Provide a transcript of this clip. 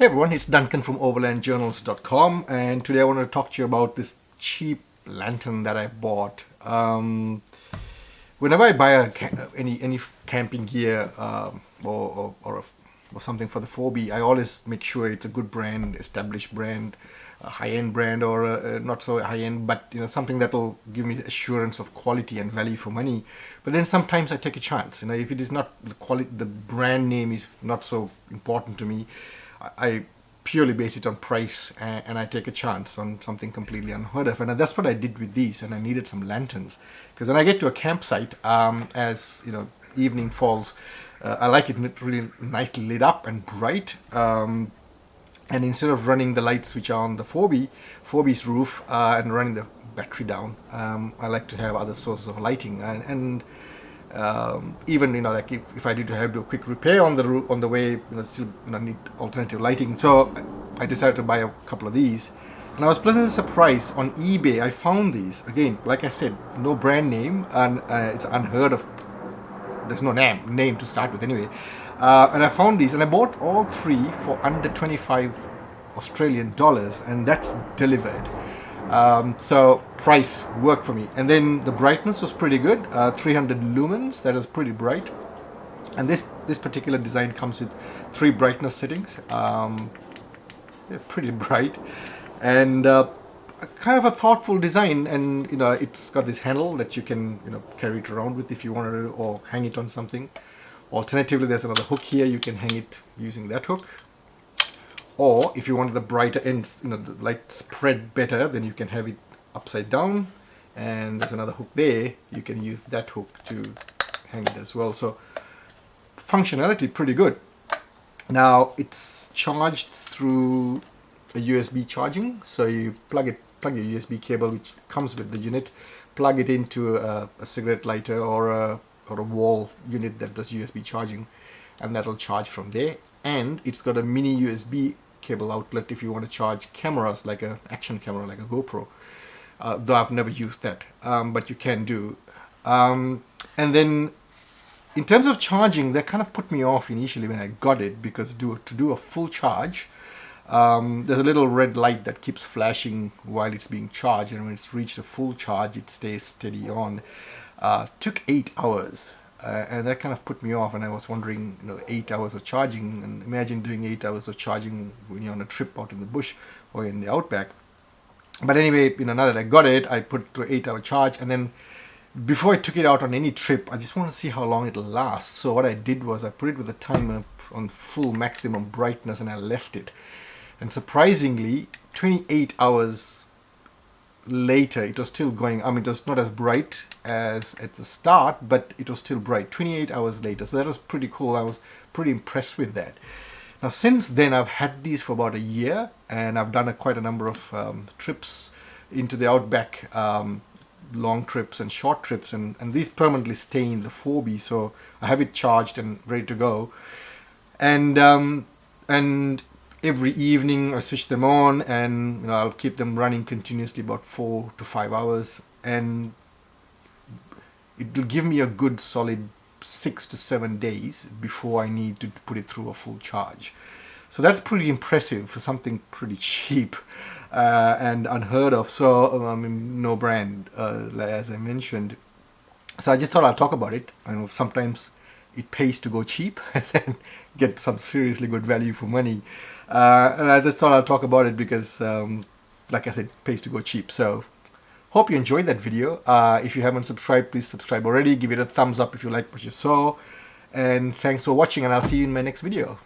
Hey everyone, it's Duncan from overlandjournals.com, and today I want to talk to you about this cheap lantern that I bought. Whenever I buy any camping gear or something for the 4B, I always make sure it's a good brand, established brand, a high-end brand, or not so high-end, but something that will give me assurance of quality and value for money. But then sometimes I take a chance. If it is not the quality, the brand name is not so important to me. I purely base it on price, and I take a chance on something completely unheard of, and that's what I did with these. And I needed some lanterns because when I get to a campsite, as evening falls, I like it really nicely lit up and bright. And instead of running the lights which are on the 4B's roof and running the battery down, I like to have other sources of lighting, and even like if I need to have to do a quick repair on the way, still need alternative lighting. So I decided to buy a couple of these, and I was pleasantly surprised. On eBay I found these. Again, like I said, no brand name, and it's unheard of. There's no name to start with anyway, and I found these, and I bought all three for under 25 Australian dollars, and that's delivered. So price worked for me, and then the brightness was pretty good, 300 lumens. That is pretty bright, and this particular design comes with 3 brightness settings. They're pretty bright, and kind of a thoughtful design. And it's got this handle that you can carry it around with if you wanted to, or hang it on something. Alternatively, there's another hook here. You can hang it using that hook. Or if you wanted the brighter ends, the light spread better, then you can have it upside down. And there's another hook there. You can use that hook to hang it as well. So functionality pretty good. Now it's charged through a USB charging. So you plug your USB cable, which comes with the unit, plug it into a cigarette lighter or a wall unit that does USB charging, and that'll charge from there. And it's got a mini USB cable outlet if you want to charge cameras, like a action camera, like a GoPro. Though I've never used that, but you can do. And then in terms of charging, that kind of put me off initially when I got it, because to do a full charge, there's a little red light that keeps flashing while it's being charged, and when it's reached a full charge, it stays steady on. Took 8 hours. And that kind of put me off, and I was wondering, 8 hours of charging, and imagine doing 8 hours of charging when you're on a trip out in the bush or in the outback. But anyway, now that I got it, I put it to 8-hour charge, and then before I took it out on any trip, I just want to see how long it'll last. So what I did was I put it with the timer on full maximum brightness, and I left it. And surprisingly, 28 hours later, it was still going. It was not as bright as at the start, but it was still bright 28 hours later. So that was pretty cool. I was pretty impressed with that. Now since then, I've had these for about a year, and I've done quite a number of trips into the outback, long trips and short trips, and these permanently stay in the 4B, so I have it charged and ready to go. And every evening I switch them on, and I'll keep them running continuously about 4 to 5 hours, and it will give me a good solid 6 to 7 days before I need to put it through a full charge. So that's pretty impressive for something pretty cheap and unheard of. So no brand, as I mentioned. So I just thought I'd talk about it. I know sometimes it pays to go cheap and then get some seriously good value for money. And I just thought I'd talk about it because, like I said, it pays to go cheap. So hope you enjoyed that video. If you haven't subscribed, please subscribe already. Give it a thumbs up if you like what you saw. And thanks for watching, and I'll see you in my next video.